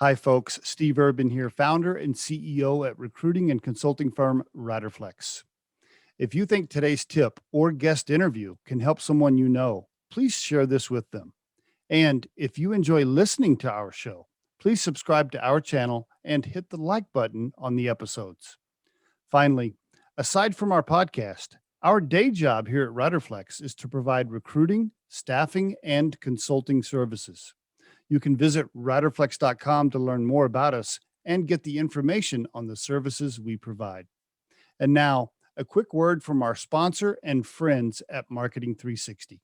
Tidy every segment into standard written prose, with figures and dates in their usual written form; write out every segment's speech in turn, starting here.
Hi, folks. Steve Urban here, founder and CEO at recruiting and consulting firm Riderflex. If you think today's tip or guest interview can help someone you know, please share this with them. And if you enjoy listening to our show, please subscribe to our channel and hit the like button on the episodes. Finally, aside from our podcast, our day job here at Riderflex is to provide recruiting, staffing, and consulting services. You can visit riderflex.com to learn more about us and get the information on the services we provide. And now, a quick word from our sponsor and friends at Marketing 360.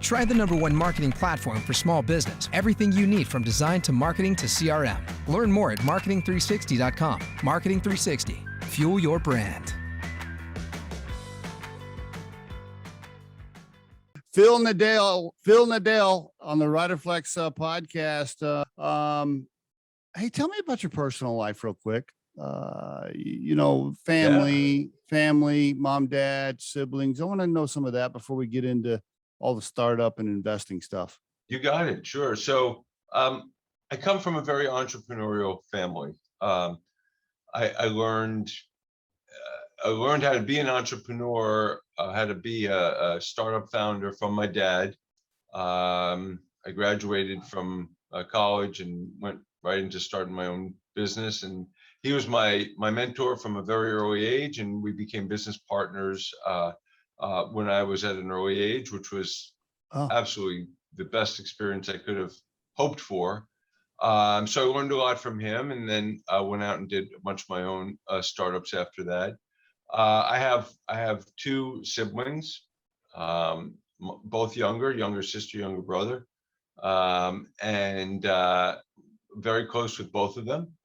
Try the #1 marketing platform for small business. Everything you need from design to marketing to CRM. Learn more at marketing360.com. Marketing 360. Fuel your brand. Phil Nadel on the Riderflex podcast. Hey, tell me about your personal life real quick. Family, mom, dad, siblings. I want to know some of that before we get into all the startup and investing stuff. You got it. Sure. So I come from a very entrepreneurial family. I learned how to be an entrepreneur, how to be a startup founder from my dad. I graduated from college and went right into starting my own business. And he was my mentor from a very early age, and we became business partners when I was at an early age, which was absolutely the best experience I could have hoped for. So I learned a lot from him, and then I went out and did a bunch of my own startups after that. I have two siblings, both younger sister, younger brother, and very close with both of them.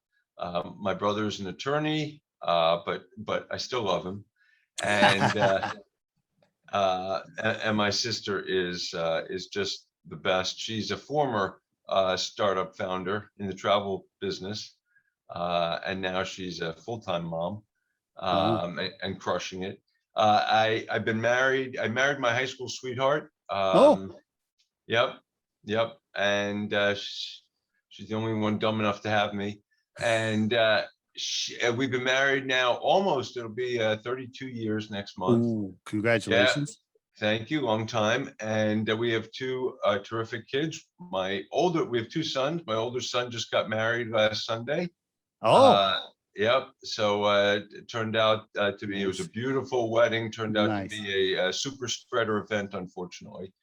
My brother is an attorney, but I still love him, and my sister is just the best. She's a former startup founder in the travel business, and now she's a full-time mom. And crushing it. I've been married. I married my high school sweetheart. Yep. And she's the only one dumb enough to have me. And we've been married now it'll be 32 years next month. Ooh, congratulations. Yeah, thank you. Long time. And we have two terrific kids. We have two sons. My older son just got married last Sunday. Yep. So it turned out to be, it was a beautiful wedding, turned out to be a super spreader event, unfortunately.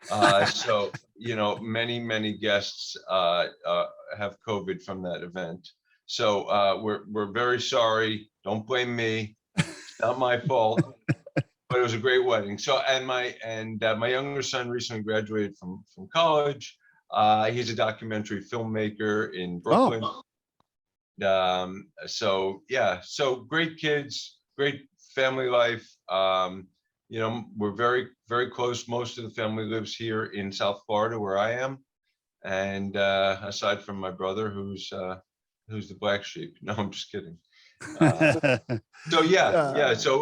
So, many guests have COVID from that event. So we're very sorry. Don't blame me. It's not my fault. But it was a great wedding. So, and my younger son recently graduated from college. He's a documentary filmmaker in Brooklyn. So great kids, great family life. We're very, very close. Most of the family lives here in South Florida, where I am. And aside from my brother, who's the black sheep. No, I'm just kidding. So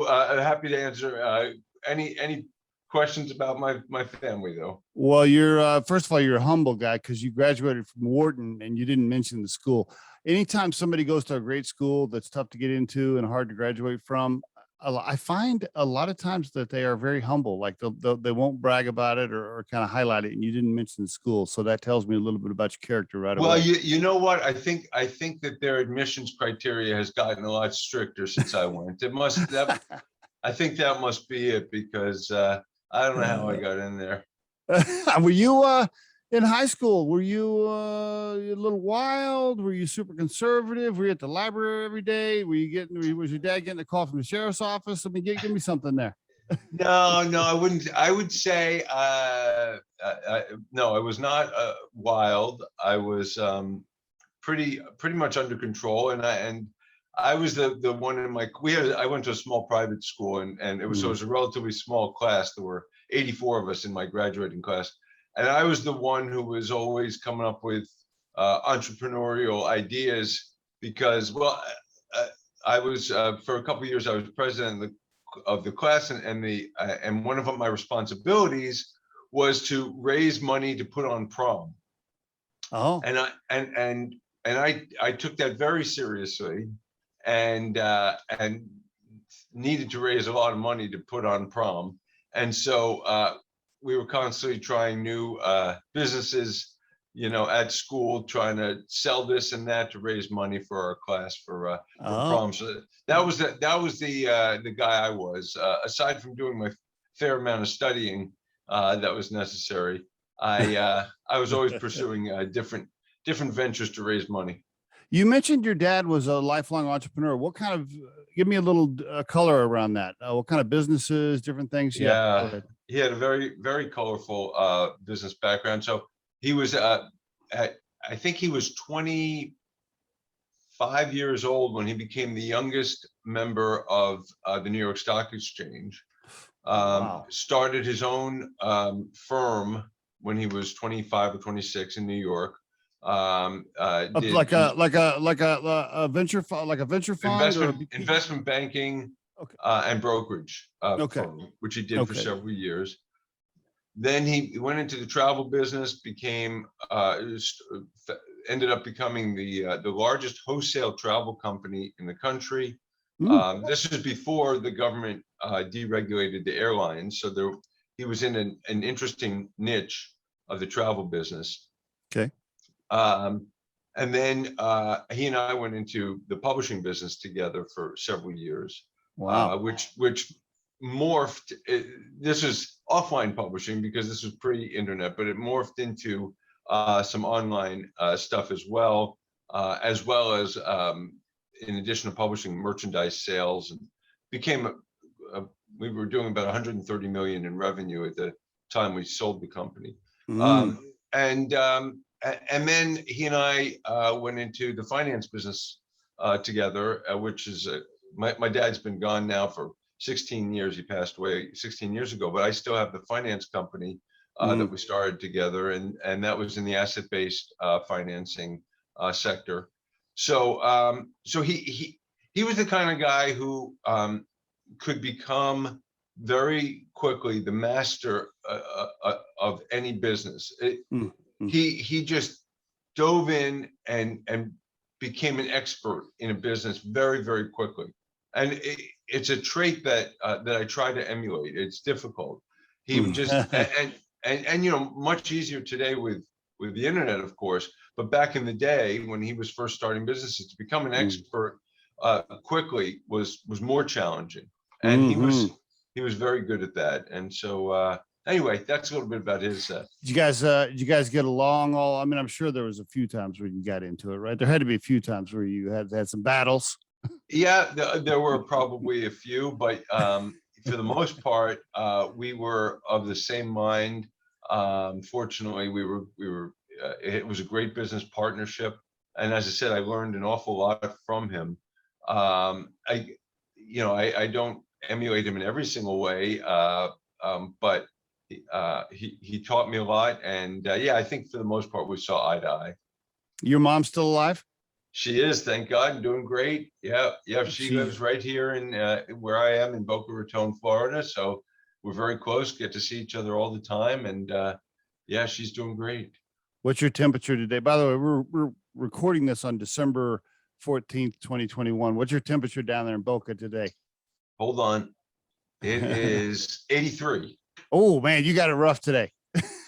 I'm happy to answer any questions about my family, though. Well, you're first of all, you're a humble guy because you graduated from Wharton and you didn't mention the school. Anytime somebody goes to a great school that's tough to get into and hard to graduate from, I find a lot of times that they are very humble. Like they won't brag about it or kind of highlight it. And you didn't mention the school, so that tells me a little bit about your character right away. Well, you know what? I think that their admissions criteria has gotten a lot stricter since I went. I think that must be it, because I don't know how I got in there. Were you in high school? Were you a little wild? Were you super conservative? Were you at the library every day? Was your dad getting a call from the sheriff's office? I mean, give me something there. No, I wouldn't. I would say no, I was not wild. I was pretty much under control, and I was the one in my. I went to a small private school, and it was so it was a relatively small class. There were 84 of us in my graduating class, and I was the one who was always coming up with entrepreneurial ideas, because I was for a couple of years I was president of the class, and one of my responsibilities was to raise money to put on prom. Oh, And I took that very seriously, and needed to raise a lot of money to put on prom. And so we were constantly trying new businesses, at school, trying to sell this and that to raise money for our class for oh, prom. So that was the guy I was. Aside from doing my fair amount of studying that was necessary, I was always pursuing different ventures to raise money. you mentioned your dad was a lifelong entrepreneur. What kind of, give me a little color around that. What kind of businesses, different things? Yeah, go Yeah, ahead. he had a very, very colorful business background. So he was I think he was 25 years old when he became the youngest member of the New York Stock Exchange. Wow. Started his own firm when he was 25 or 26 in New York. Did Like a venture fund, like a venture fund or a investment banking okay. and brokerage Okay. firm, which he did for Okay. several years. Then he went into the travel business, ended up becoming the largest wholesale travel company in the country. Mm, This was before the government deregulated the airlines, so he was in an interesting niche of the travel business. okay. Um, and then he and I went into the publishing business together for several years, Wow. which morphed. This was offline publishing because this was pre-internet, but it morphed into some online stuff as well as in addition to publishing, merchandise sales, and became we were doing about 130 million in revenue at the time we sold the company. Mm, And then he and I went into the finance business together, which is my dad's been gone now for 16 years. He passed away 16 years ago, but I still have the finance company that we started together, and that was in the asset-based financing sector. So he was the kind of guy who could become very quickly the master of any business. mm, mm. He just dove in and became an expert in a business very, very quickly. And it's a trait that I try to emulate. It's difficult. He would just and much easier today with the internet, of course. But back in the day when he was first starting businesses, to become an expert quickly was more challenging. And Mm-hmm. he was very good at that. And so anyway, that's a little bit about his. Did you guys get along all? I mean, I'm sure there was a few times where you got into it, right? There had to be a few times where you had some battles. Yeah, there were probably a few, but for the most part, we were of the same mind. Fortunately, we were. It was a great business partnership, and as I said, I learned an awful lot from him. I don't emulate him in every single way, but he taught me a lot, and yeah, I think for the most part we saw eye to eye. Your mom's still alive? She is, thank God, and doing great. Yeah, she lives right here in where I am in Boca Raton, Florida. So we're very close, get to see each other all the time, and yeah, she's doing great. What's your temperature today? By the way, we're recording this on December 14th, 2021. What's your temperature down there in Boca today? Hold on. It is 83. Oh man, you got it rough today.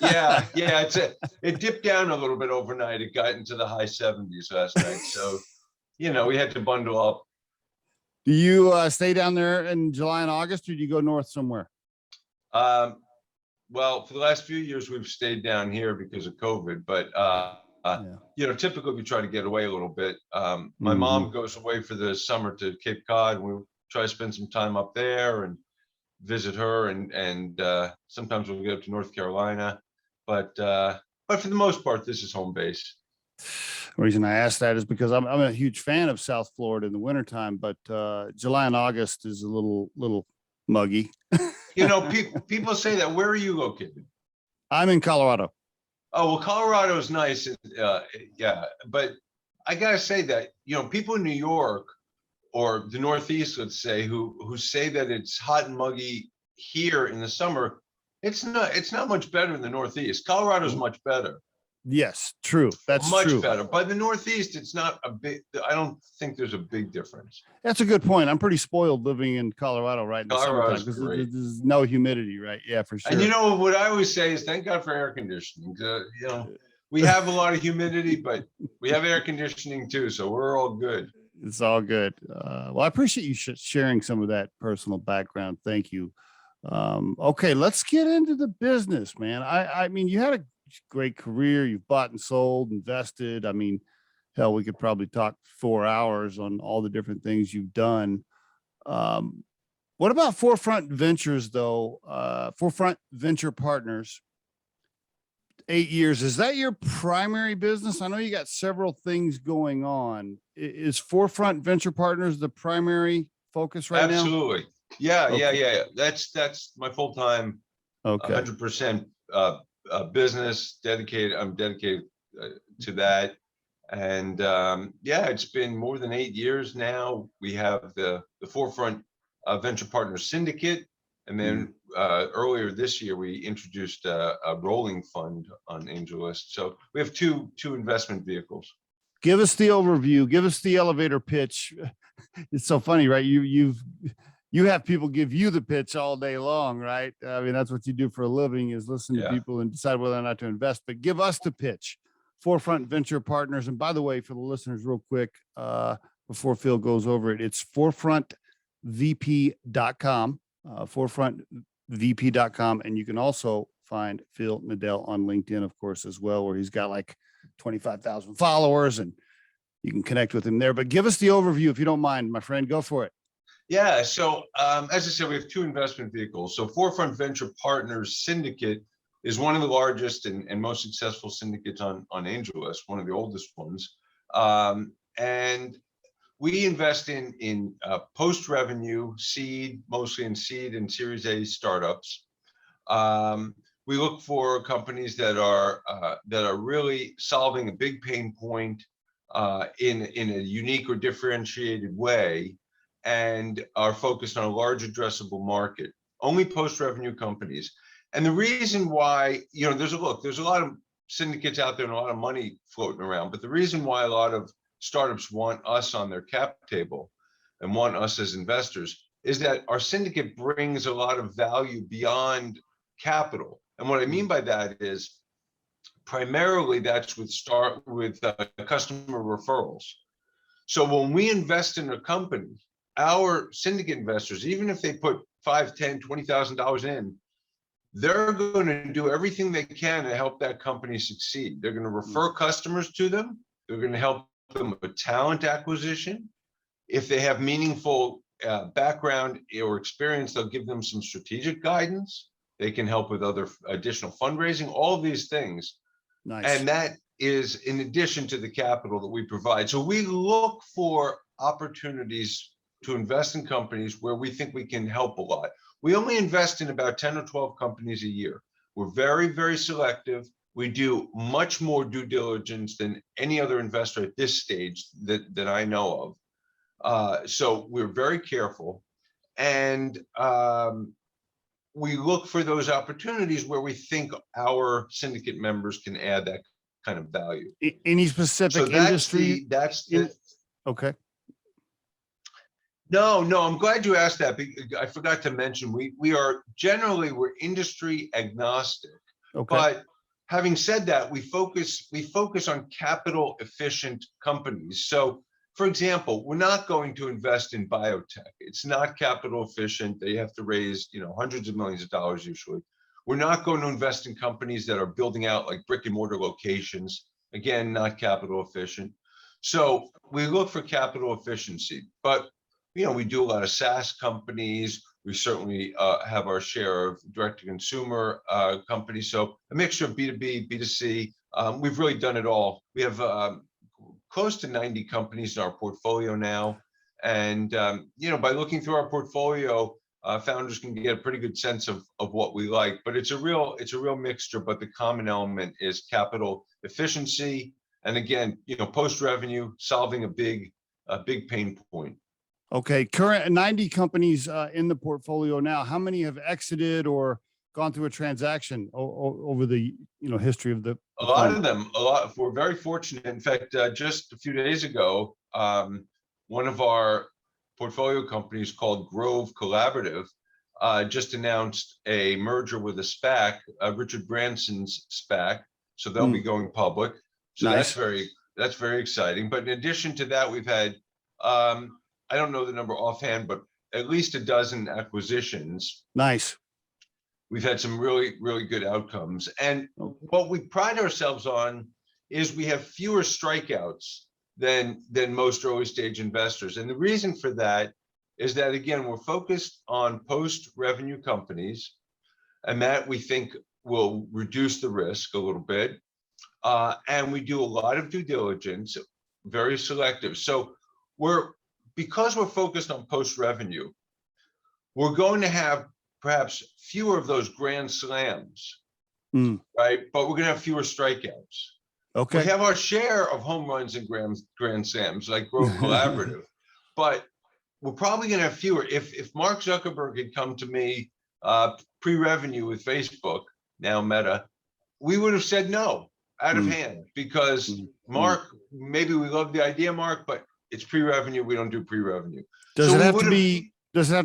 Yeah, it dipped down a little bit overnight. It got into the high 70s last night. So, we had to bundle up. Do you stay down there in July and August, or do you go north somewhere? Well, for the last few years, we've stayed down here because of COVID, but typically we try to get away a little bit. My mom goes away for the summer to Cape Cod, and we try to spend some time up there and visit her, and sometimes we'll go up to North Carolina, but for the most part, this is home base. The reason I asked that is because I'm a huge fan of South Florida in the wintertime, but July and August is a little muggy. People say that. Where are you located? I'm in Colorado. Oh, well, Colorado is nice. Yeah, but I gotta say that, people in New York or the Northeast, let's say, who say that it's hot and muggy here in the summer, it's not much better in the Northeast. Colorado's much better. Yes, true. That's Much true. better. By the Northeast, it's not a big, I don't think there's a big difference. That's a good point. I'm pretty spoiled living in Colorado, right, in the Colorado's summertime, because great. there's no humidity, right? Yeah, for And you sure. know what I always say is thank God for air conditioning. We have a lot of humidity, but we have air conditioning too, so we're all good. It's all good. Well, I appreciate you sharing some of that personal background. Thank you. Okay, let's get into the business, man. I mean, you had a great career. You've bought and sold, invested. I mean, hell, we could probably talk 4 hours on all the different things you've done. Um, what about Forefront Ventures, though? Forefront Venture Partners, 8 years. Is that your primary business? I know you got several things going on. Is Forefront Venture Partners the primary focus right now? Absolutely. Yeah. Okay. That's my full-time, Okay. 100% business dedicated. I'm dedicated to that. And yeah, it's been more than 8 years now. We have the Forefront Venture Partners Syndicate. And then earlier this year, we introduced a rolling fund on AngelList. So we have two investment vehicles. Give us the overview. Give us the elevator pitch. It's so funny, right? You have people give you the pitch all day long, right? I mean, that's what you do for a living, is listen to people and decide whether or not to invest. But give us the pitch. Forefront Venture Partners. And by the way, for the listeners, real quick, before Phil goes over it, it's forefrontvp.com, forefrontvp.com. And you can also find Phil Nadel on LinkedIn, of course, as well, where he's got like 25,000 followers, and you can connect with him there. But give us the overview, if you don't mind, my friend. Go for it. Yeah. So as I said, we have two investment vehicles. So Forefront Venture Partners Syndicate is one of the largest and most successful syndicates on AngelList, one of the oldest ones. And we invest in post-revenue seed, mostly in seed and Series A startups. We look for companies that are really solving a big pain point in a unique or differentiated way, and are focused on a large addressable market. Only post-revenue companies. And the reason why, there's a lot of syndicates out there and a lot of money floating around, but the reason why a lot of startups want us on their cap table and want us as investors is that our syndicate brings a lot of value beyond capital. And what I mean by that is primarily that's with customer referrals. So when we invest in a company, our syndicate investors, even if they put $5,000, $10,000, $20,000 in, they're going to do everything they can to help that company succeed. They're going to refer customers to them. They're going to help them with talent acquisition. If they have meaningful background or experience, they'll give them some strategic guidance. They can help with other additional fundraising, all of these things. Nice. And that is in addition to the capital that we provide. So we look for opportunities to invest in companies where we think we can help a lot. We only invest in about 10 or 12 companies a year. We're very, very selective. We do much more due diligence than any other investor at this stage that I know of. So we're very careful. And we look for those opportunities where we think our syndicate members can add that kind of value. Any specific industry? Okay. No, I'm glad you asked that. I forgot to mention, we're industry agnostic. Okay. But having said that, we focus on capital efficient companies. So for example, we're not going to invest in biotech. It's not capital efficient. They have to raise, hundreds of millions of dollars usually. We're not going to invest in companies that are building out like brick and mortar locations. Again, not capital efficient. So we look for capital efficiency, but we do a lot of SaaS companies. We certainly have our share of direct-to-consumer companies. So a mixture of B2B, B2C. We've really done it all. We have close to 90 companies in our portfolio now. And, by looking through our portfolio, founders can get a pretty good sense of what we like. But it's a real mixture. But the common element is capital efficiency. And again, post-revenue, solving a big pain point. Okay, current 90 companies in the portfolio now. How many have exited or gone through a transaction over the history of the A lot fund? of them, a lot. We're very fortunate. In fact, just a few days ago, one of our portfolio companies called Grove Collaborative just announced a merger with a SPAC, Richard Branson's SPAC. So they'll be going public. So Nice. that's very exciting. But in addition to that, we've had I don't know the number offhand, but at least a dozen acquisitions. Nice. We've had some really, really good outcomes. And what we pride ourselves on is we have fewer strikeouts than most early stage investors. And the reason for that is that, again, we're focused on post-revenue companies, and that we think will reduce the risk a little bit. And we do a lot of due diligence, very selective. So because we're focused on post-revenue, we're going to have perhaps fewer of those grand slams, right? But we're going to have fewer strikeouts. Okay. We have our share of home runs and grand slams, like Grove Collaborative, but we're probably going to have fewer. If Mark Zuckerberg had come to me pre-revenue with Facebook, now Meta, we would have said no out of hand, because Mark, maybe we love the idea, Mark, but it's pre-revenue. We don't do pre-revenue. Does it have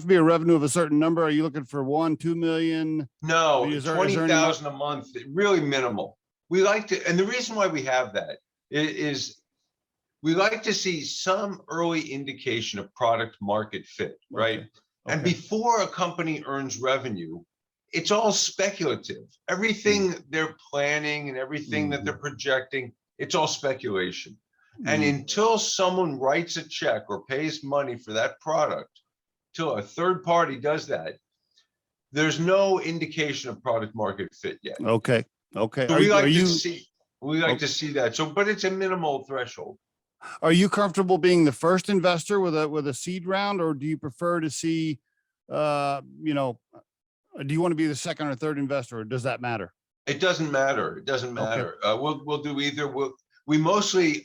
to be a revenue of a certain number? Are you looking for 1, 2 million? No, 20,000 a month, really minimal. We like to, and the reason why we have that is we like to see some early indication of product market fit, right? Okay. And before a company earns revenue, it's all speculative. Everything they're planning and everything that they're projecting, it's all speculation. And until someone writes a check or pays money for that product, till a third party does that, there's no indication of product market fit yet. Okay. So we like to see that. So, but it's a minimal threshold. Are you comfortable being the first investor with a seed round, or do you prefer to see, do you want to be the second or third investor, or does that matter? It doesn't matter. It doesn't matter. Okay. We'll do either. We mostly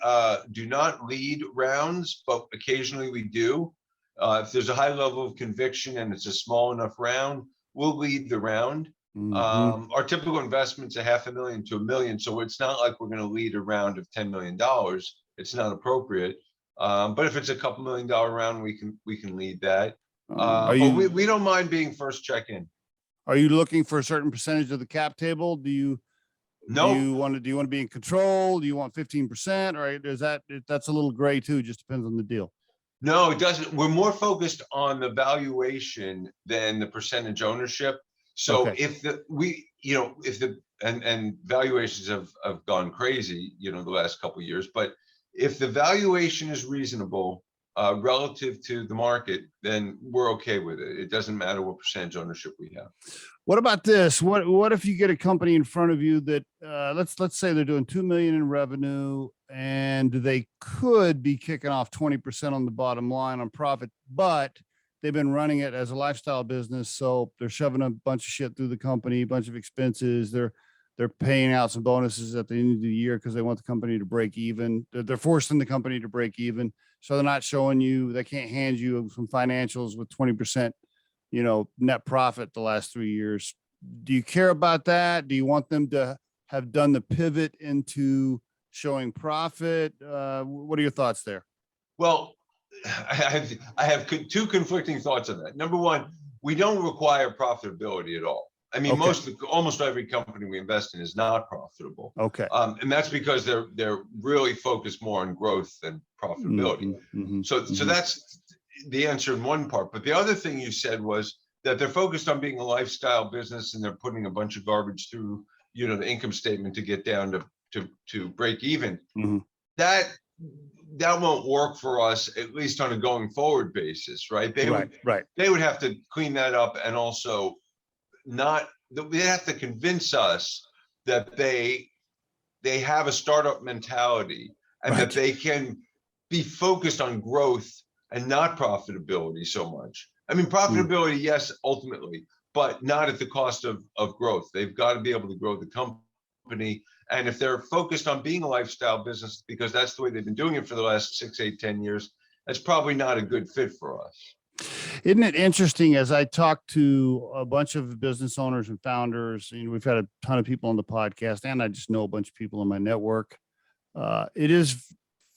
do not lead rounds, but occasionally we do. If there's a high level of conviction and it's a small enough round, we'll lead the round. Our typical investment's $500,000 to $1 million, so it's not like we're going to lead a round of $10 million. It's not appropriate. But if it's a couple $1 million round, we can lead that. But we don't mind being first check-in. Are you looking for a certain percentage of the cap table? Do you want to be in control? Do you want 15%? Or that's a little gray too, just depends on the deal. No, it doesn't. We're more focused on the valuation than the percentage ownership. So if valuations have gone crazy, the last couple of years, but if the valuation is reasonable relative to the market, then we're okay with it. It doesn't matter what percentage ownership we have. What about this? What if you get a company in front of you that let's say they're doing 2 million in revenue and they could be kicking off 20% on the bottom line on profit, but they've been running it as a lifestyle business, so they're shoving a bunch of shit through the company, a bunch of expenses. They're paying out some bonuses at the end of the year because they want the company to break even. They're forcing the company to break even, so they're not showing you. They can't hand you some financials with 20%, net profit the last 3 years. Do you care about that? Do you want them to have done the pivot into showing profit? What are your thoughts there? Well, I have two conflicting thoughts on that. Number one, we don't require profitability at all. I mean, almost every company we invest in is not profitable. Okay. And that's because they're really focused more on growth than profitability. So that's the answer in one part. But the other thing you said was that they're focused on being a lifestyle business and they're putting a bunch of garbage through, the income statement to get down to break even. That won't work for us, at least on a going forward basis, right? They would have to clean that up, and also they have to convince us that they have a startup mentality and that they can be focused on growth and not profitability so much. I mean, profitability, yes, ultimately, but not at the cost of growth. They've got to be able to grow the company. And if they're focused on being a lifestyle business, because that's the way they've been doing it for the last 6, 8, 10 years, that's probably not a good fit for us. Isn't it interesting as I talk to a bunch of business owners and founders, and we've had a ton of people on the podcast, and I just know a bunch of people in my network. It is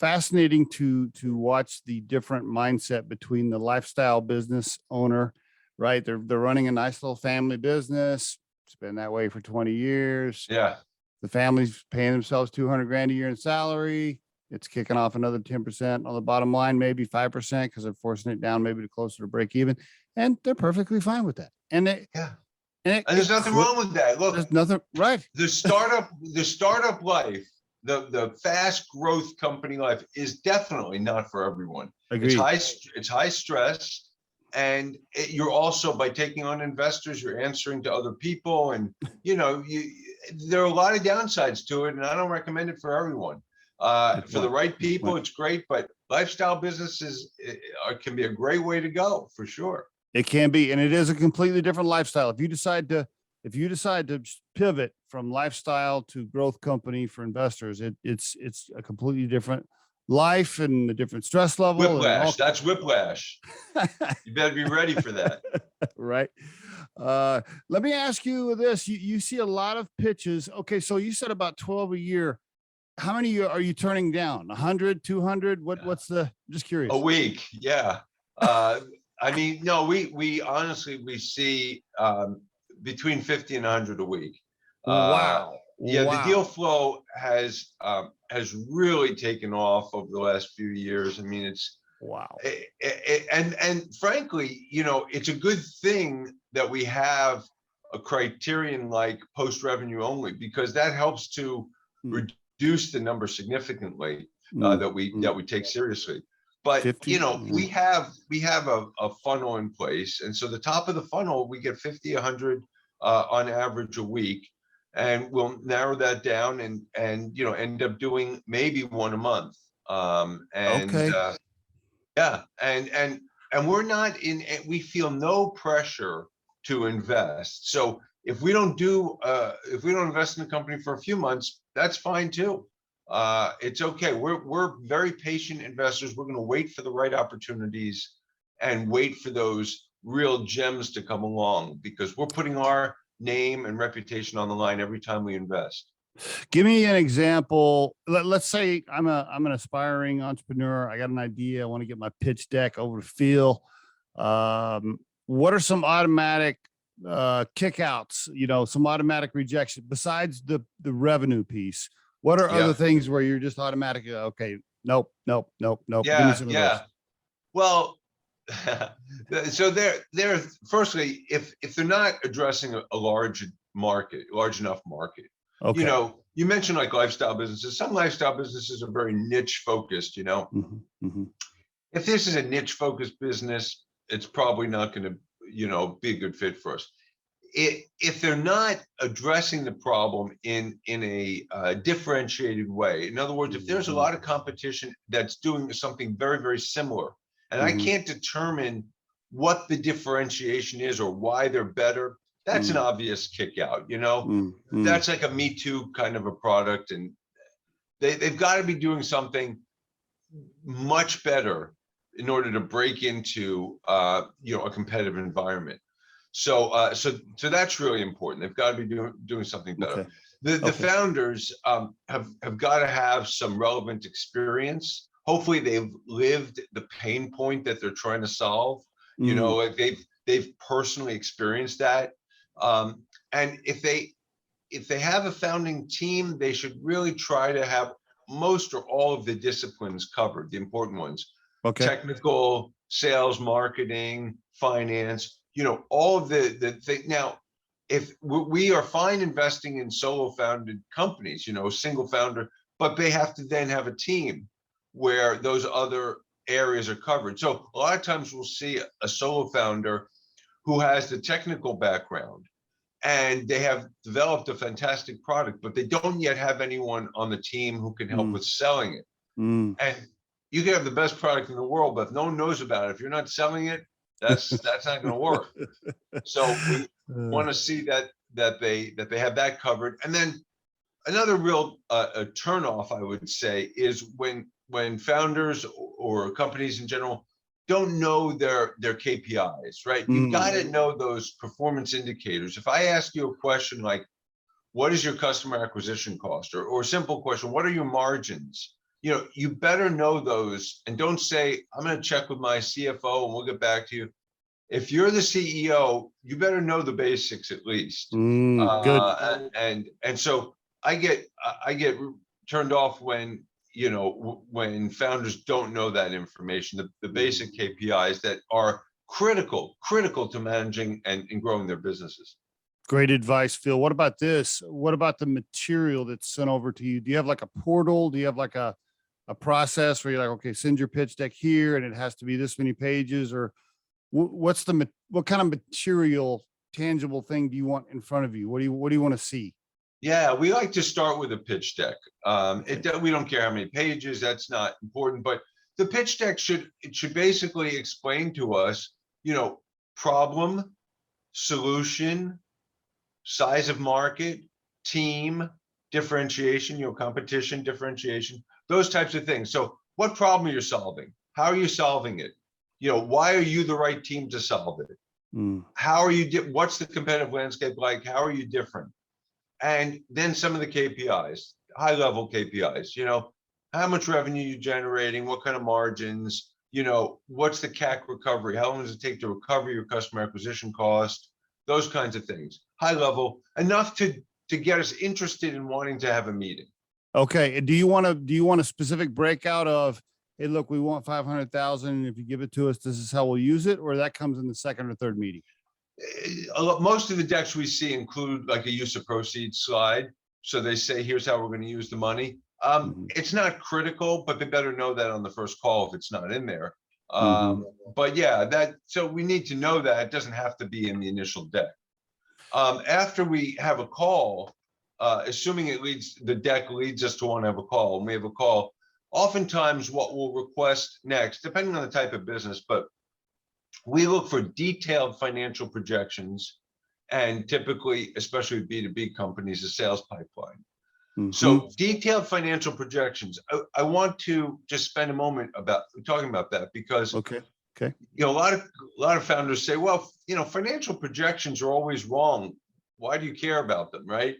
fascinating to watch the different mindset between the lifestyle business owner, right? They're running a nice little family business. It's been that way for 20 years. Yeah. The family's paying themselves 200 grand a year in salary. It's kicking off another 10% on the bottom line, maybe 5%, because they're forcing it down maybe to closer to break even. And they're perfectly fine with that. And Yeah. and And there's nothing wrong with that. Look, there's nothing right. the startup life, the fast growth company life is definitely not for everyone. Agreed. It's high stress. And you're also, by taking on investors, you're answering to other people. And, there are a lot of downsides to it. And I don't recommend it for everyone. For the right people, it's great. But lifestyle businesses can be a great way to go, for sure. It can be, and it is a completely different lifestyle. If you decide to pivot from lifestyle to growth company for investors, it's a completely different life and a different stress level. Whiplash. That's whiplash. You better be ready for that. Right. Let me ask you this. You see a lot of pitches. Okay. So you said about 12 a year. How many are you turning down? 100, 200? What's just curious. A week. Yeah. No, we honestly, we see between 50 and 100 a week. Wow. Yeah, wow. The deal flow has really taken off over the last few years. I mean, it's wow. And frankly, it's a good thing that we have a criterion like post revenue only, because that helps to reduce the number significantly that we take seriously. But 50, we have a funnel in place, and so the top of the funnel we get 50, 100 on average a week. And we'll narrow that down and end up doing maybe one a month. Okay. Yeah, and we're not we feel no pressure to invest. So if we don't invest in the company for a few months, that's fine too. It's okay. We're very patient investors. We're going to wait for the right opportunities and wait for those real gems to come along, because we're putting our name and reputation on the line every time we invest. Give me an example. Let's say I'm an aspiring entrepreneur. I got an idea. I want to get my pitch deck over to Phil. What are some automatic kickouts? Some automatic rejection besides the revenue piece. What are other things where you're just automatic? Okay, nope. Yeah, Give me some of those. Well, so they're firstly, if they're not addressing a large enough market, okay. You mentioned like lifestyle businesses. Some lifestyle businesses are very niche focused. If this is a niche focused business, it's probably not going to be a good fit for us. If they're not addressing the problem in a differentiated way, in other words, if there's a lot of competition that's doing something very, very similar, and I can't determine what the differentiation is or why they're better, that's an obvious kick out. That's like a Me Too kind of a product, and they've got to be doing something much better in order to break into a competitive environment. So that's really important. They've got to be doing something better. Okay. The founders have got to have some relevant experience. Hopefully they've lived the pain point that they're trying to solve. Like they've personally experienced that. And if they have a founding team, they should really try to have most or all of the disciplines covered, the important ones. Okay. Technical, sales, marketing, finance, all of the thing. Now, if we are fine investing in solo founded companies, single founder, but they have to then have a team where those other areas are covered. So a lot of times we'll see a solo founder who has the technical background and they have developed a fantastic product, but they don't yet have anyone on the team who can help with selling it. And you can have the best product in the world, but if no one knows about it, if you're not selling it, that's not going to work. So we want to see that they have that covered. And then another real turnoff, I would say, is when founders or companies in general don't know their KPIs, right? You've got to know those performance indicators. If I ask you a question like, what is your customer acquisition cost? Or a simple question, what are your margins? You better know those, and don't say, I'm going to check with my CFO and we'll get back to you. If you're the CEO, you better know the basics at least. Good. And so I get turned off when when founders don't know that information, the basic KPIs that are critical to managing and growing their businesses. Great advice, Phil. What about this? What about the material that's sent over to you? Do you have like a portal? Do you have like a process where you're like, okay, send your pitch deck here and it has to be this many pages? Or what kind of material, tangible thing do you want in front of you? What do you want to see? Yeah, we like to start with a pitch deck. We don't care how many pages, that's not important, but the pitch deck should basically explain to us, problem, solution, size of market, team, differentiation, competition, differentiation, those types of things. So what problem are you solving? How are you solving it? Why are you the right team to solve it? How are you, what's the competitive landscape like? How are you different? And then some of the KPIs, high level KPIs, how much revenue you're generating, what kind of margins, what's the CAC recovery? How long does it take to recover your customer acquisition cost? Those kinds of things, high level, enough to get us interested in wanting to have a meeting. Okay. Do you want a specific breakout of, hey, look, we want 500,000. And if you give it to us, this is how we'll use it, or that comes in the second or third meeting? Most of the decks we see include like a use of proceeds slide. So they say, here's how we're going to use the money. It's not critical, but they better know that on the first call if it's not in there. But yeah, so we need to know that. It doesn't have to be in the initial deck. After we have a call, assuming the deck leads us to want to have a call, and we have a call, oftentimes what we'll request next, depending on the type of business, but we look for detailed financial projections, and typically, especially with B2B companies, a sales pipeline. So detailed financial projections. I want to just spend a moment talking about that, because okay. A lot of founders say, well, financial projections are always wrong. Why do you care about them, right?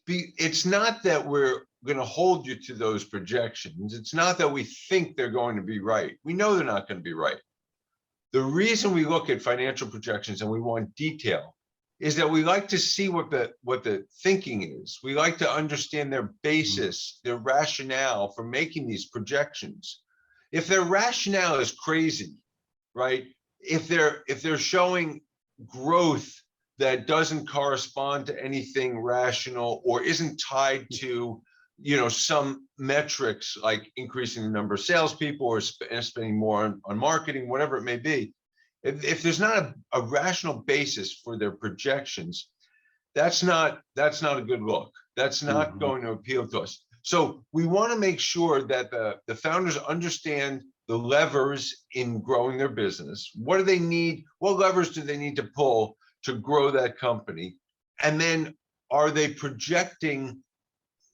It's not that we're going to hold you to those projections. It's not that we think they're going to be right. We know they're not going to be right. The reason we look at financial projections and we want detail is that we like to see what the thinking is. We like to understand their basis, their rationale for making these projections. If their rationale is crazy, right? If they're showing growth that doesn't correspond to anything rational or isn't tied to some metrics like increasing the number of salespeople or spending more on marketing, whatever it may be. If there's not a rational basis for their projections, that's not a good look. That's not going to appeal to us. So we want to make sure that the founders understand the levers in growing their business. What do they need? What levers do they need to pull to grow that company? And then are they projecting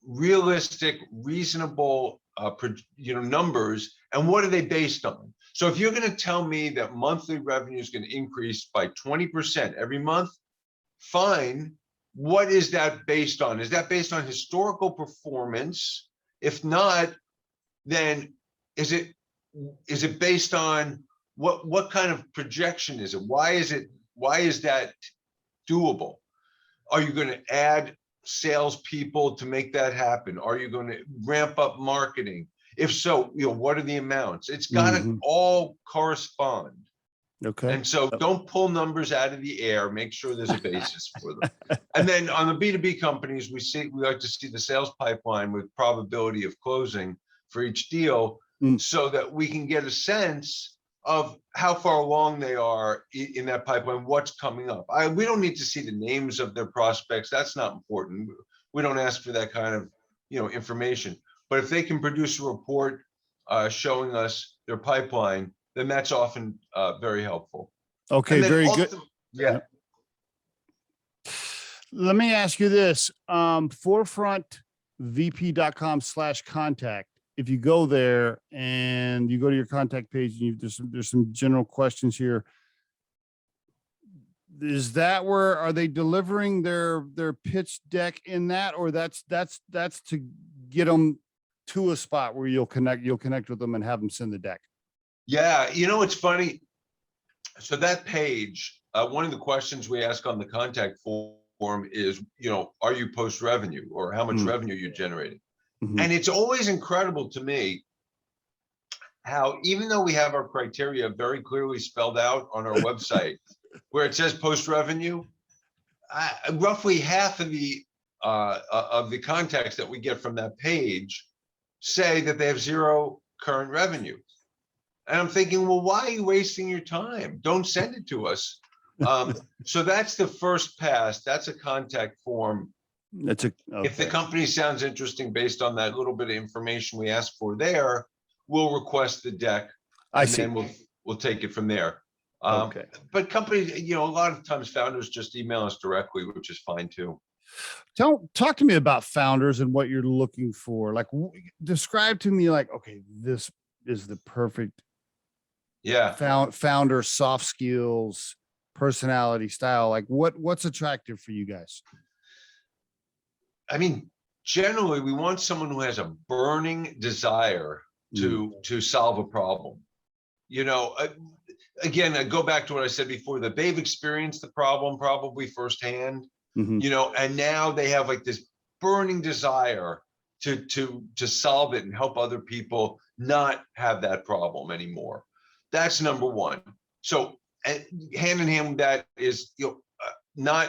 realistic, reasonable, numbers, and what are they based on? So if you're going to tell me that monthly revenue is going to increase by 20% every month, fine. What is that based on? Is that based on historical performance? If not, then is it based on what kind of projection is it? Why is that doable? Are you going to add salespeople to make that happen? Are you going to ramp up marketing? If so, what are the amounts? It's got to all correspond. Okay. And so don't pull numbers out of the air. Make sure there's a basis for them. And then on the B2B companies, we like to see the sales pipeline with probability of closing for each deal, so that we can get a sense of how far along they are in that pipeline, what's coming up. We don't need to see the names of their prospects. That's not important. We don't ask for that kind of information. But if they can produce a report showing us their pipeline, then that's often very helpful. Okay, very good. Yeah. Let me ask you this. Forefrontvp.com/contact if you go there and you go to your contact page, and there's some general questions here. Is that where, are they delivering their pitch deck in that, or that's to get them to a spot where you'll connect with them and have them send the deck? Yeah, it's funny. So that page, one of the questions we ask on the contact form is, are you post revenue, or how much revenue you're generating? And it's always incredible to me how, even though we have our criteria very clearly spelled out on our website, where it says post revenue, roughly half of the contacts that we get from that page say that they have zero current revenue. And I'm thinking, well, why are you wasting your time? Don't send it to us. So that's the first pass. That's a contact form. Okay. If the company sounds interesting based on that little bit of information we ask for there, we'll request the deck, and then we'll take it from there. Okay. But companies, a lot of times founders just email us directly, which is fine too. Talk to me about founders and what you're looking for. Like, describe to me, like, okay, this is the perfect founder, soft skills, personality, style. Like, what's attractive for you guys? I mean, generally, we want someone who has a burning desire to solve a problem. Again, I go back to what I said before, that they've experienced the problem probably firsthand, and now they have like this burning desire to solve it and help other people not have that problem anymore. That's number one. So hand in hand with that is, not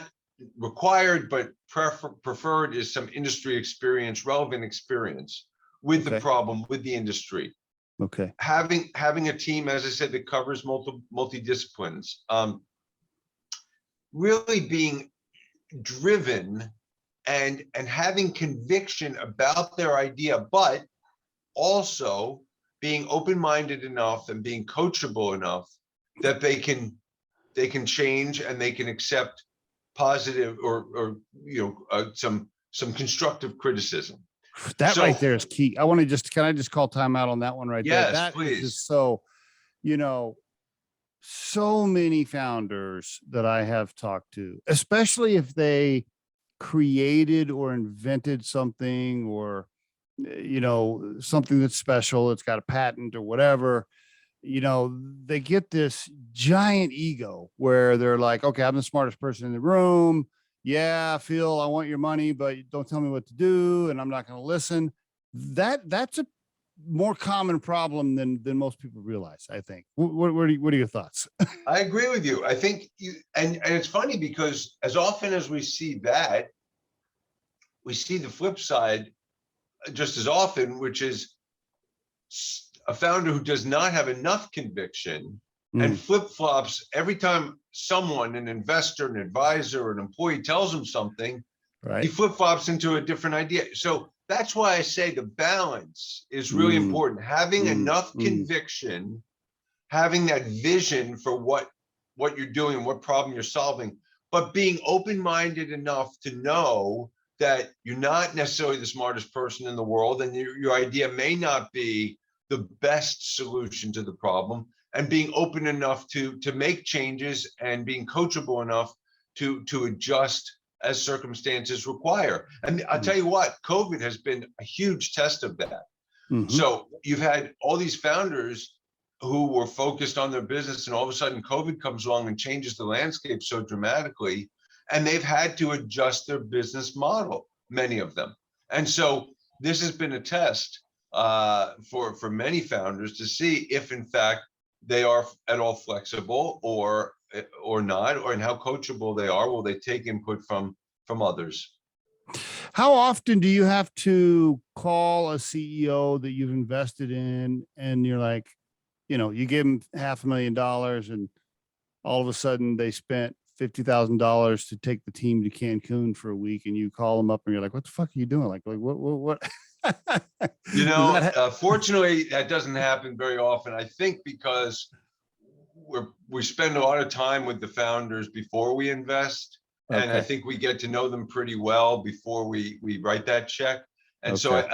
required, but preferred is some industry experience, relevant experience with the problem, with the industry. Okay. Having a team, as I said, that covers multi-disciplines, really being driven and having conviction about their idea, but also being open-minded enough and being coachable enough that they can change and they can accept positive or some constructive criticism. That right there is key. Can I just call time out on that one right there? Yes, please. Is just so, so many founders that I have talked to, especially if they created or invented something, or, something that's special, it's got a patent or whatever, they get this giant ego where they're like, okay, I'm the smartest person in the room. Yeah, Phil, I want your money, but don't tell me what to do, and I'm not going to listen. That's a more common problem than most people realize, I think. What are your thoughts? I agree with you. I think and it's funny because as often as we see that, we see the flip side just as often, which is a founder who does not have enough conviction and flip-flops every time someone, an investor, an advisor, an employee tells him something, right? He flip-flops into a different idea. So that's why I say the balance is really important. Having enough conviction, having that vision for what you're doing and what problem you're solving, but being open-minded enough to know that you're not necessarily the smartest person in the world, and your idea may not be the best solution to the problem, and being open enough to make changes and being coachable enough to adjust as circumstances require. And I'll tell you what, COVID has been a huge test of that. So you've had all these founders who were focused on their business, and all of a sudden COVID comes along and changes the landscape so dramatically, and they've had to adjust their business model, many of them. And so this has been a test for many founders to see if in fact they are at all flexible or not, or and how coachable they are. Will they take input from others? How often do you have to call a CEO that you've invested in, and you're like, you give them $500,000 and all of a sudden they spent $50,000 to take the team to Cancun for a week, and you call them up and you're like, what the fuck are you doing? Like what? Fortunately, that doesn't happen very often. I think because we spend a lot of time with the founders before we invest, and I think we get to know them pretty well before we write that check. And so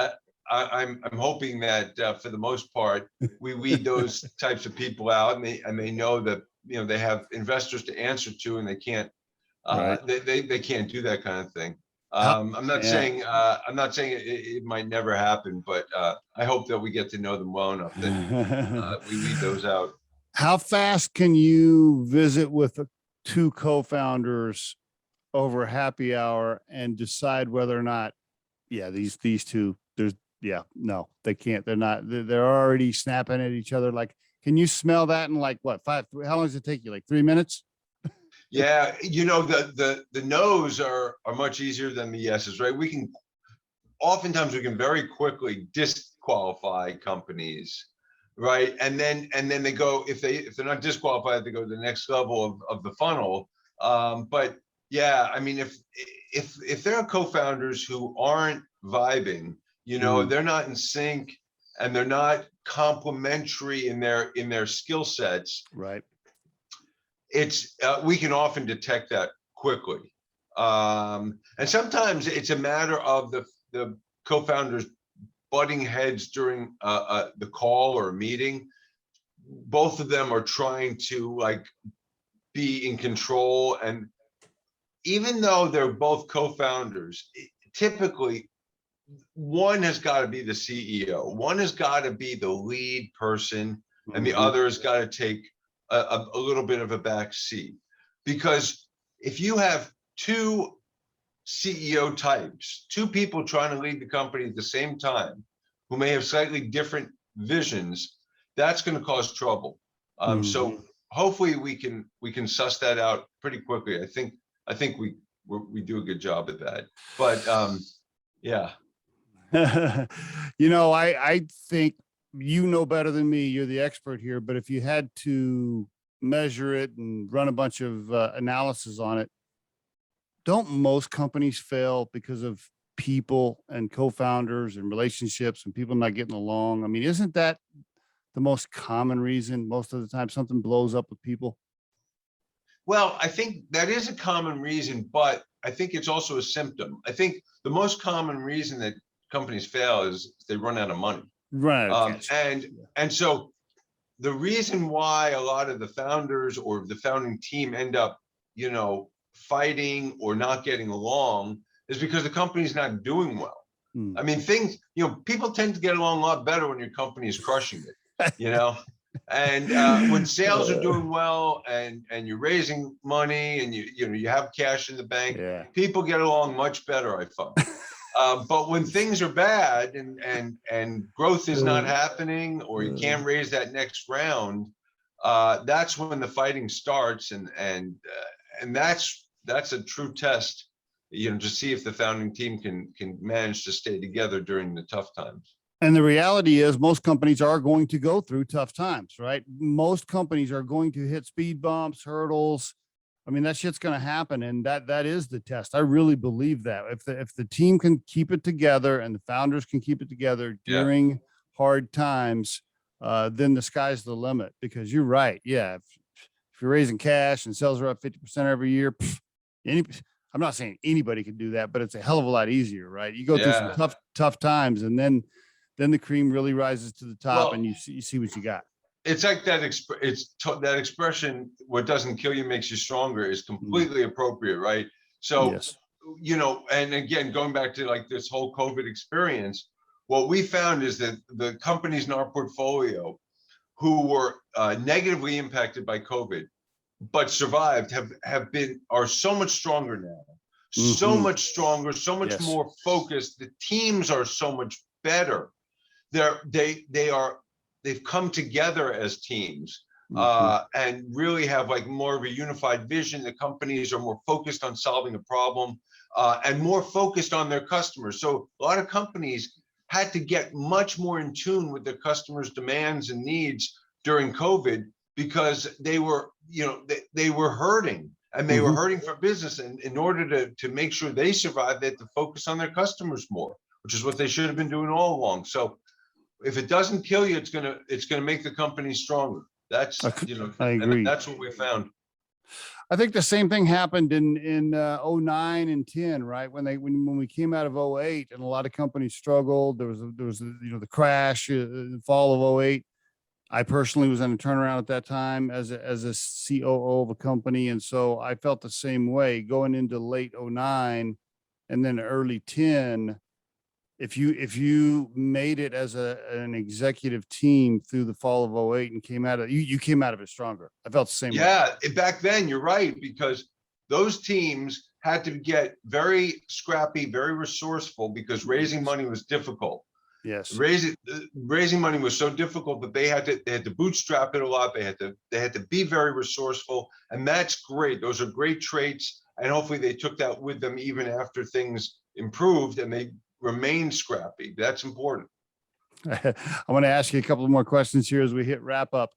I'm hoping that for the most part, we weed those types of people out, and they know that, they have investors to answer to, and they can't Right. they can't do that kind of thing. How, I'm not yeah. saying it might never happen, but I hope that we get to know them well enough that we weed those out. How fast can you visit with two co-founders over happy hour and decide whether or not, yeah, these two, no, they can't. They're not. They're already snapping at each other. Like, can you smell that in like what, how long does it take you? Like 3 minutes? Yeah, the no's are much easier than the yeses, right? Oftentimes we can very quickly disqualify companies, right? And then they go, if they're not disqualified, they go to the next level of the funnel. But yeah, I mean, if there are co-founders who aren't vibing, they're not in sync, and they're not complementary in their skill sets, Right. it's we can often detect that quickly. And sometimes it's a matter of the co-founders butting heads during the call or a meeting. Both of them are trying to like be in control, and even though they're both co-founders, typically one has got to be the CEO, one has got to be the lead person, and the other has got to take a little bit of a back seat. Because if you have two CEO types, two people trying to lead the company at the same time, who may have slightly different visions, that's going to cause trouble. So hopefully we can suss that out pretty quickly. I think we do a good job at that. But yeah. I think better than me. You're the expert here, but if you had to measure it and run a bunch of analysis on it, don't most companies fail because of people and co-founders and relationships and people not getting along? I mean, isn't that the most common reason most of the time something blows up with people? Well, I think that is a common reason, but I think it's also a symptom. I think the most common reason that companies fail is they run out of money. Right. And so the reason why a lot of the founders or the founding team end up, fighting or not getting along is because the company's not doing well. I mean, people tend to get along a lot better when your company is crushing it, and when sales are doing well and you're raising money and you have cash in the bank, people get along much better, I find. But when things are bad and growth is not happening, or you can't raise that next round, that's when the fighting starts, and that's a true test, to see if the founding team can manage to stay together during the tough times. And the reality is most companies are going to go through tough times, right? Most companies are going to hit speed bumps, hurdles. I mean, that shit's going to happen. And that is the test. I really believe that if the team can keep it together and the founders can keep it together during hard times, then the sky's the limit, because you're right. Yeah. If you're raising cash and sales are up 50% every year, I'm not saying anybody can do that, but it's a hell of a lot easier, right? You go through some tough times, and then the cream really rises to the top, and you see what you got. It's like that that expression, what doesn't kill you makes you stronger, is completely appropriate, right? So, and again, going back to like this whole COVID experience, what we found is that the companies in our portfolio who were negatively impacted by COVID but survived are so much stronger now, so much stronger, so much more focused. The teams are so much better. They've come together as teams, and really have like more of a unified vision. The companies are more focused on solving a problem, and more focused on their customers. So a lot of companies had to get much more in tune with their customers' demands and needs during COVID, because they were, they were hurting, and they were hurting for business. And in order to make sure they survived, they had to focus on their customers more, which is what they should have been doing all along. So if it doesn't kill you, it's gonna make the company stronger. That's, I agree. and that's what we found. I think the same thing happened in 09 and 10, right? When we came out of 08 and a lot of companies struggled, the crash, the fall of 08. I personally was in a turnaround at that time as a COO of a company. And so I felt the same way going into late 09 and then early 10. If you made it as an executive team through the fall of 08 and came out of you came out of it stronger. I felt the same way. Yeah, back then you're right, because those teams had to get very scrappy, very resourceful, because raising money was difficult. Yes. Raising money was so difficult that they had to bootstrap it a lot. They had to be very resourceful, and that's great. Those are great traits, and hopefully they took that with them even after things improved and they remain scrappy. That's important. I want to ask you a couple more questions here as we hit wrap up.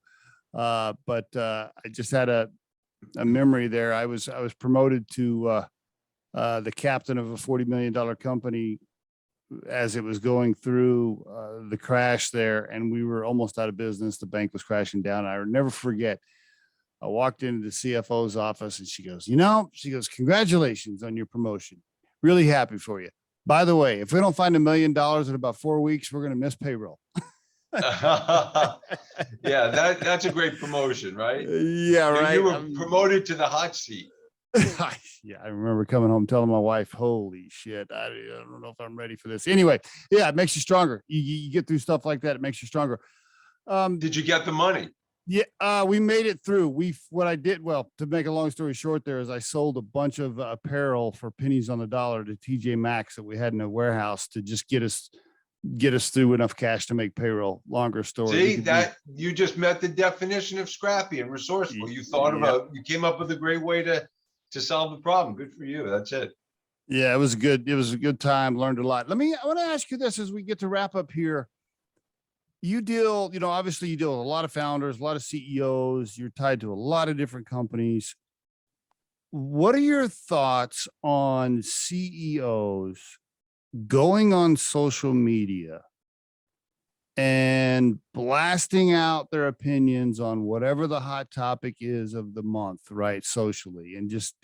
But I just had a memory there. I was promoted to the captain of a $40 million company as it was going through the crash there, and we were almost out of business. The bank was crashing down. I'll never forget. I walked into the CFO's office and she goes, congratulations on your promotion. Really happy for you. By the way, if we don't find $1 million in about 4 weeks, we're going to miss payroll. Yeah, that's a great promotion, right? Yeah, right. You were promoted to the hot seat. Yeah, I remember coming home telling my wife, holy shit, I don't know if I'm ready for this. Anyway, yeah, it makes you stronger. You get through stuff like that, it makes you stronger. Did you get the money? Yeah, we made it through. To make a long story short there, is I sold a bunch of apparel for pennies on the dollar to TJ Maxx that we had in a warehouse to just get us through enough cash to make payroll. Longer story. See, that you just met the definition of scrappy and resourceful. You you came up with a great way to solve the problem. Good for you. That's it. Yeah, it was a good time. Learned a lot. I want to ask you this as we get to wrap up here. Obviously you deal with a lot of founders, a lot of CEOs. You're tied to a lot of different companies. What are your thoughts on CEOs going on social media and blasting out their opinions on whatever the hot topic is of the month, right? Socially, and just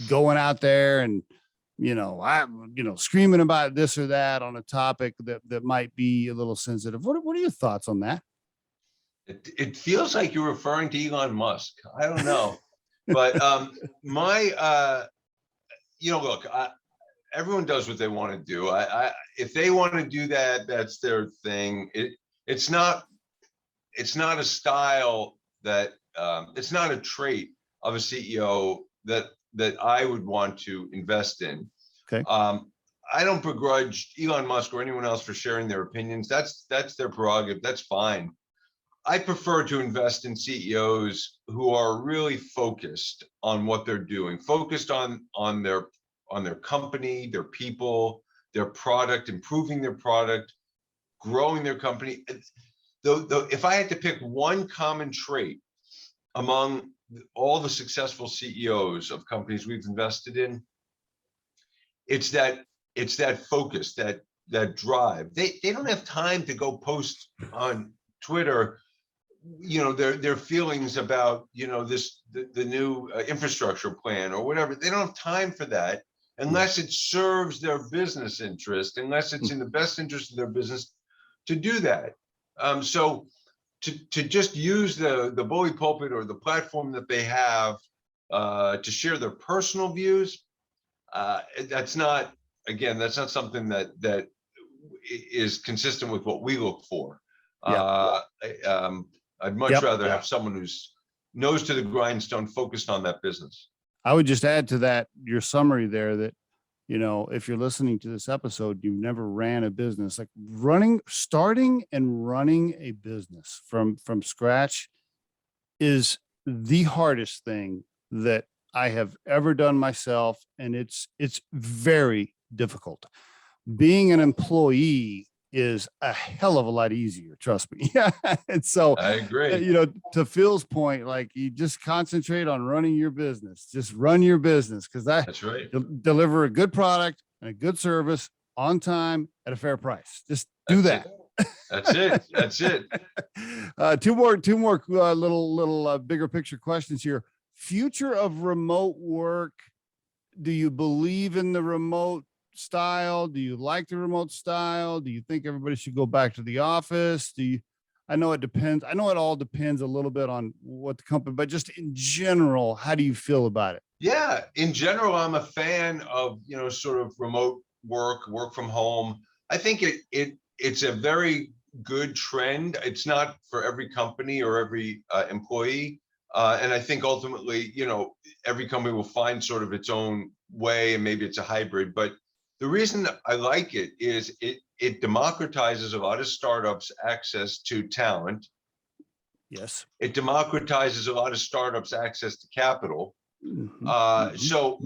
going out there and, screaming about this or that on a topic that might be a little sensitive. What are your thoughts on that? It feels like you're referring to Elon Musk. I don't know, but look, everyone does what they want to do. If they want to do that, that's their thing. It's not a style that it's not a trait of a CEO that I would want to invest in. Okay. I don't begrudge Elon Musk or anyone else for sharing their opinions. That's their prerogative. That's fine. I prefer to invest in CEOs who are really focused on what they're doing, focused on their company, their people, their product, improving their product, growing their company. If I had to pick one common trait among all the successful CEOs of companies we've invested in, it's that focus, that drive. They don't have time to go post on Twitter, their feelings about, the new infrastructure plan or whatever. They don't have time for that unless it serves their business interest, unless it's in the best interest of their business to do that. So to just use the bully pulpit or the platform that they have to share their personal views, that's not something that is consistent with what we look for. I'd much rather have someone who's nose to the grindstone, focused on that business. I would just add to that, your summary there, that, if you're listening to this episode, you've never ran a business, like starting and running a business from scratch is the hardest thing that I have ever done myself. And it's very difficult. Being an employee is a hell of a lot easier. Trust me. Yeah. And so I agree. To Phil's point, like, you just concentrate on running your business, just run your business. Cause that's right. Deliver a good product and a good service on time at a fair price. Just do that. That's it. That's it. Two more little bigger picture questions here. future of remote work. Do you believe in the remote style? Do you like the remote style? Do you think everybody should go back to the office? I know it depends. I know it all depends a little bit on what the company, but just in general, how do you feel about it? Yeah, in general, I'm a fan of, sort of remote work from home. I think it's a very good trend. It's not for every company or every employee. And I think ultimately, every company will find sort of its own way, and maybe it's a hybrid. But the reason I like it is it democratizes a lot of startups access to talent. Yes. It democratizes a lot of startups access to capital. So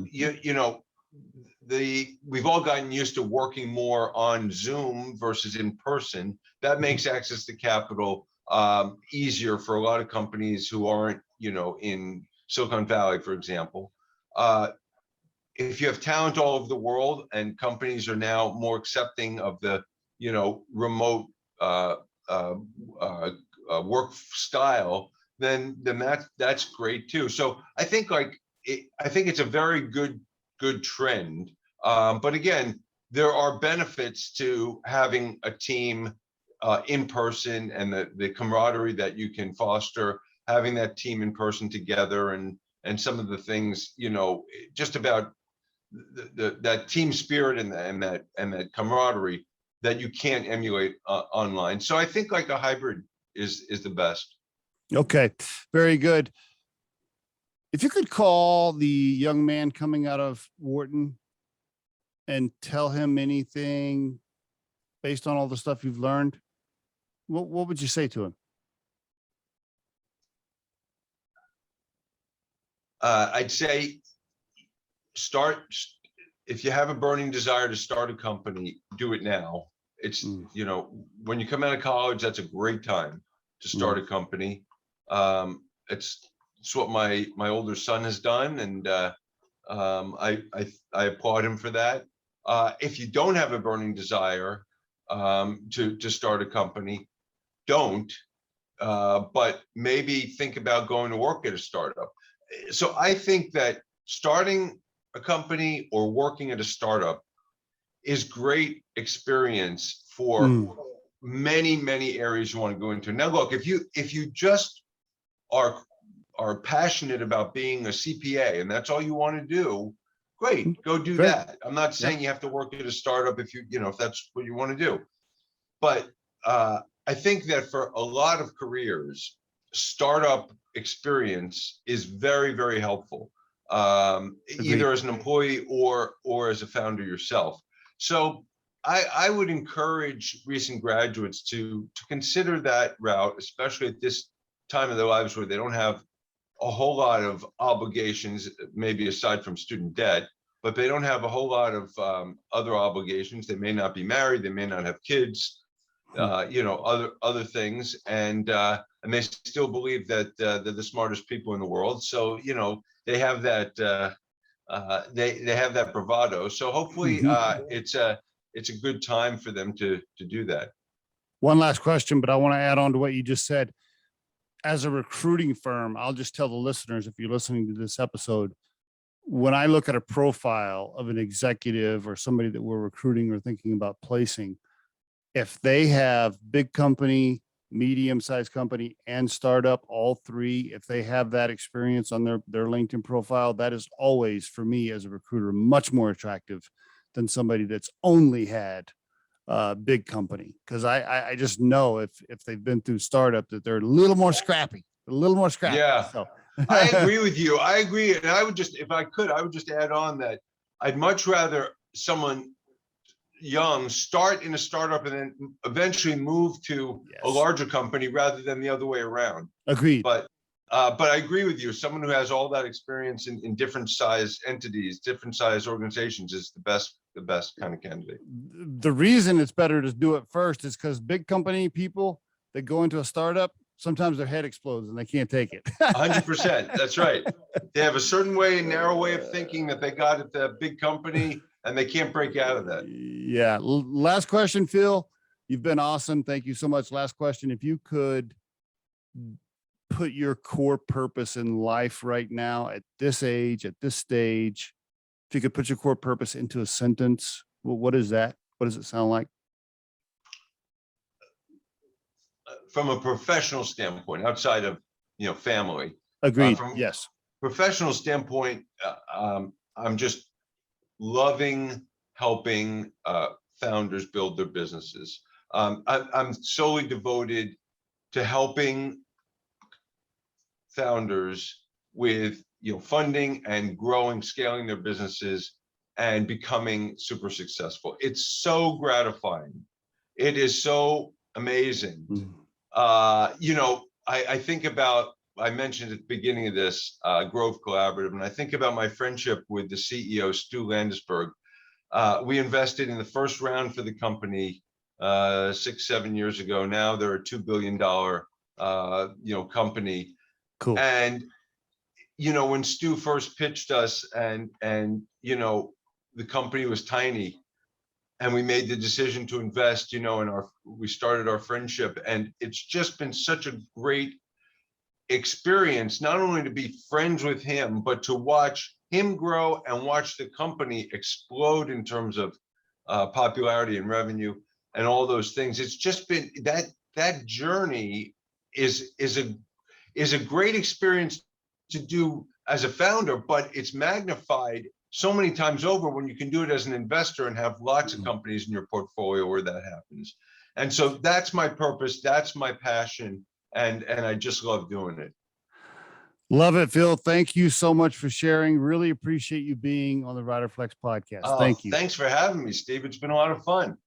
we've all gotten used to working more on Zoom versus in person. That makes access to capital easier for a lot of companies who aren't, in Silicon Valley, for example. If you have talent all over the world, and companies are now more accepting of the, remote work style, then that's great too. So I think I think it's a very good trend. But again, there are benefits to having a team in person, and the camaraderie that you can foster, having that team in person together, and some of the things, just about that team spirit and that camaraderie that you can't emulate online. So I think like a hybrid is the best. Okay, very good. If you could call the young man coming out of Wharton and tell him anything based on all the stuff you've learned, what would you say to him? I'd say if you have a burning desire to start a company, do it now. It's, when you come out of college, that's a great time to start a company. It's what my older son has done, and I applaud him for that. If you don't have a burning desire to start a company, don't. But maybe think about going to work at a startup. So I think that starting a company or working at a startup is great experience for many areas you want to go into. Now, look, if you just are passionate about being a CPA and that's all you want to do, great, go do that. I'm not saying you have to work at a startup if if that's what you want to do. But I think that for a lot of careers, startup experience is very helpful, either as an employee or as a founder yourself. So I would encourage recent graduates to consider that route, especially at this time of their lives where they don't have a whole lot of obligations, maybe aside from student debt, but they don't have a whole lot of other obligations. They may not be married, they may not have kids, other things, and they still believe that they're the smartest people in the world. So they have that they have that bravado. So hopefully it's a good time for them to do that. One last question, but I want to add on to what you just said. As a recruiting firm, I'll just tell the listeners, if you're listening to this episode, when I look at a profile of an executive or somebody that we're recruiting or thinking about placing, if they have big company, medium-sized company, and startup, all three, if they have that experience on their LinkedIn profile, that is always, for me as a recruiter, much more attractive than somebody that's only had big company. Because I just know if they've been through startup, that they're a little more scrappy. Yeah. So. I agree with you. I agree. And I would just, if I could, I would just add on that I'd much rather someone young start in a startup and then eventually move to a larger company rather than the other way around. Agreed. But I agree with you. Someone who has all that experience in different size entities, different size organizations is the best kind of candidate. The reason it's better to do it first is because big company people that go into a startup, sometimes their head explodes and they can't take it. 100%. That's right. They have a certain narrow way of thinking that they got at the big company, and they can't break out of that. Yeah. Last question, Phil. You've been awesome. Thank you so much. Last question. If you could put your core purpose in life right now at this age, at this stage, if you could put your core purpose into a sentence, well, what is that? What does it sound like? From a professional standpoint, outside of family, Agreed. from Yes. professional standpoint, I'm just loving helping founders build their businesses. I'm solely devoted to helping founders with funding and growing, scaling their businesses and becoming super successful. It's so gratifying. It is so amazing. Mm. I think about, I mentioned at the beginning of this Growth Collaborative, and I think about my friendship with the CEO, Stu Landesberg. We invested in the first round for the company 6-7 years ago. Now they're a $2 billion company. Cool. And when Stu first pitched us, and the company was tiny, and we made the decision to invest, we started our friendship, and it's just been such a great experience, not only to be friends with him, but to watch him grow and watch the company explode in terms of popularity and revenue and all those things. It's just been that journey is a great experience to do as a founder, but it's magnified so many times over when you can do it as an investor and have lots of companies in your portfolio where that happens. And so that's my purpose, that's my passion, and I just love doing it. Love it, Phil. Thank you so much for sharing. Really appreciate you being on the Riderflex podcast. Thank you. Thanks for having me, Steve. It's been a lot of fun.